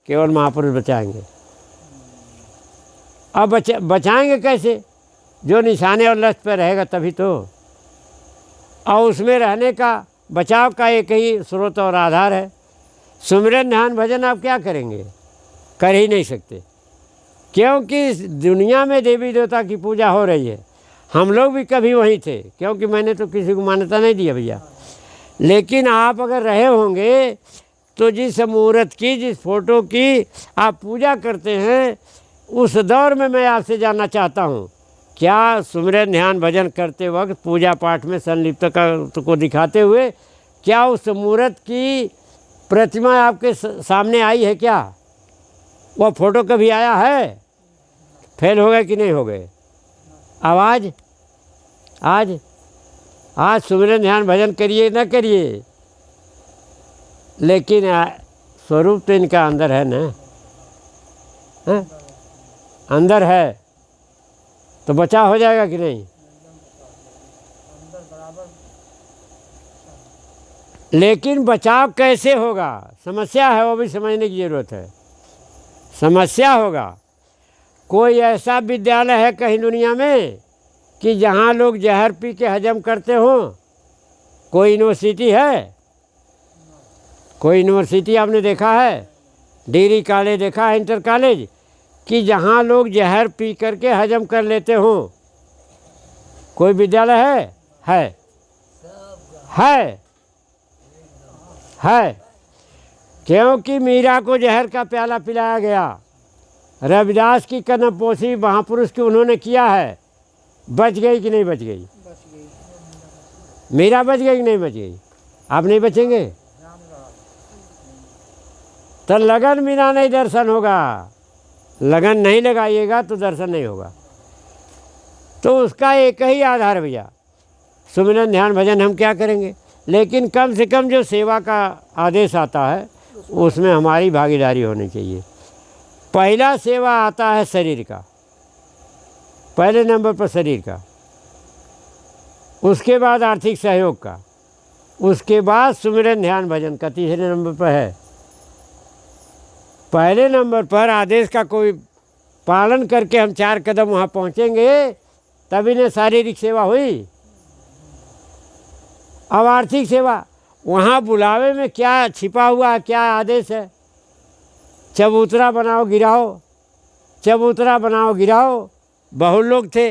केवल महापुरुष बचाएंगे। अब बचाएंगे कैसे? जो निशाने और लक्ष्य पर रहेगा तभी तो। और उसमें रहने का बचाव का एक ही स्रोत और आधार है सुमिरन ध्यान भजन। आप क्या करेंगे? कर ही नहीं सकते, क्योंकि दुनिया में देवी देवता की पूजा हो रही है। हम लोग भी कभी वहीं थे, क्योंकि मैंने तो किसी को मान्यता नहीं दिया भैया। लेकिन आप अगर रहे होंगे तो जिस मूर्त की, जिस फोटो की आप पूजा करते हैं, उस दौर में मैं आपसे जानना चाहता हूँ, क्या सुमिरन ध्यान भजन करते वक्त पूजा पाठ में संलिप्तता को दिखाते हुए क्या उस मूर्त की प्रतिमा आपके सामने आई है? क्या वो फोटो कभी आया है? फेल हो गए कि नहीं हो गए? आवाज़ आज सुमिरन ध्यान भजन करिए ना करिए, लेकिन स्वरूप तो इनका अंदर है ना, है? अंदर है तो बचाव हो जाएगा कि नहीं? लेकिन बचाव कैसे होगा? समस्या है, वो भी समझने की ज़रूरत है। समस्या होगा। कोई ऐसा विद्यालय है कहीं दुनिया में कि जहाँ लोग जहर पी के हजम करते हों? कोई यूनिवर्सिटी है? कोई यूनिवर्सिटी आपने देखा है? डिग्री कॉलेज देखा है, इंटर कॉलेज, कि जहाँ लोग जहर पी करके हजम कर लेते हों? कोई विद्यालय है? क्योंकि मीरा को जहर का प्याला पिलाया गया। रविदास की कनपोशी महापुरुष की उन्होंने किया है। बच गई कि नहीं बच गई? मीरा बच गई कि नहीं बच गई? आप नहीं बचेंगे तो लगन बिना नहीं दर्शन होगा। लगन नहीं लगाइएगा तो दर्शन नहीं होगा। तो उसका एक ही आधार है भैया, सुमिरन ध्यान भजन हम क्या करेंगे। लेकिन कम से कम जो सेवा का आदेश आता है उसमें हमारी भागीदारी होनी चाहिए। पहला सेवा आता है शरीर का, पहले नंबर पर शरीर का, उसके बाद आर्थिक सहयोग का, उसके बाद सुमिरन ध्यान भजन का तीसरे नंबर पर है। पहले नंबर पर आदेश का कोई पालन करके हम 4 कदम वहाँ पहुँचेंगे तभी न शारीरिक सेवा हुई। अब आर्थिक सेवा, वहाँ बुलावे में क्या छिपा हुआ है? क्या आदेश है? चबूतरा बनाओ गिराओ, चबूतरा बनाओ गिराओ। बहुत लोग थे,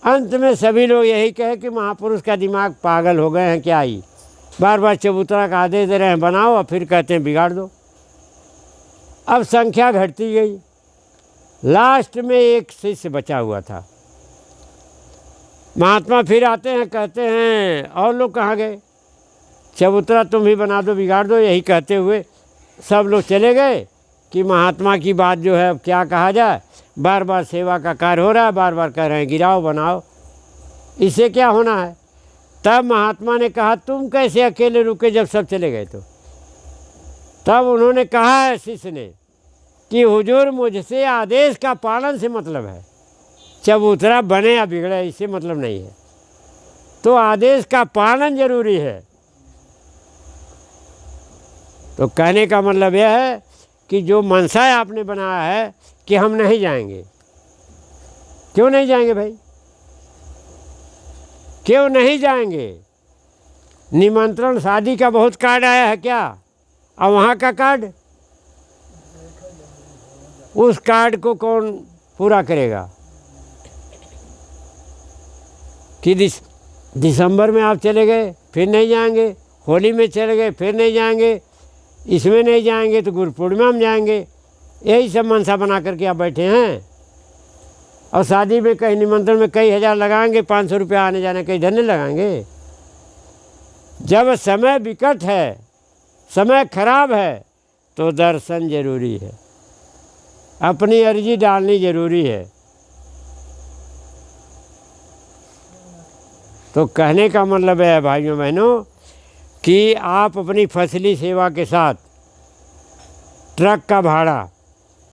अंत में सभी लोग यही कहे कि महापुरुष का दिमाग पागल हो गए हैं क्या ही, बार बार चबूतरा का आदेश दे रहे हैं बनाओ और फिर कहते हैं बिगाड़ दो। अब संख्या घटती गई, लास्ट में एक शिष्य बचा हुआ था। महात्मा फिर आते हैं, कहते हैं और लोग कहाँ गए? चबूतरा तुम ही बना दो, बिगाड़ दो। यही कहते हुए सब लोग चले गए कि महात्मा की बात जो है अब क्या कहा जाए, बार बार सेवा का कार्य हो रहा है, बार बार कह रहे हैं गिराओ बनाओ, इससे क्या होना है। तब महात्मा ने कहा तुम कैसे अकेले रुके जब सब चले गए? तो तब उन्होंने कहा है शिष्य ने कि हुजूर मुझसे आदेश का पालन से मतलब है, चबूतरा बने या बिगड़े इससे मतलब नहीं है। तो आदेश का पालन जरूरी है। तो कहने का मतलब यह है कि जो मनसा आपने बनाया है कि हम नहीं जाएंगे, क्यों नहीं जाएंगे भाई? क्यों नहीं जाएंगे? निमंत्रण शादी का बहुत कार्ड आया है क्या? और वहाँ का कार्ड, उस कार्ड को कौन पूरा करेगा? कि दिसंबर में आप चले गए फिर नहीं जाएंगे, होली में चले गए फिर नहीं जाएंगे, इसमें नहीं जाएंगे तो गुरु पूर्णिमा में जाएंगे। यही सब मनसा बना करके आप बैठे हैं। और शादी में कहीं निमंत्रण में कई हज़ार लगाएंगे, 500 रुपया आने जाने कहीं धन्य लगाएंगे। जब समय विकट है, समय खराब है, तो दर्शन जरूरी है, अपनी अर्जी डालनी जरूरी है। तो कहने का मतलब है भाइयों बहनों कि आप अपनी फसली सेवा के साथ ट्रक का भाड़ा,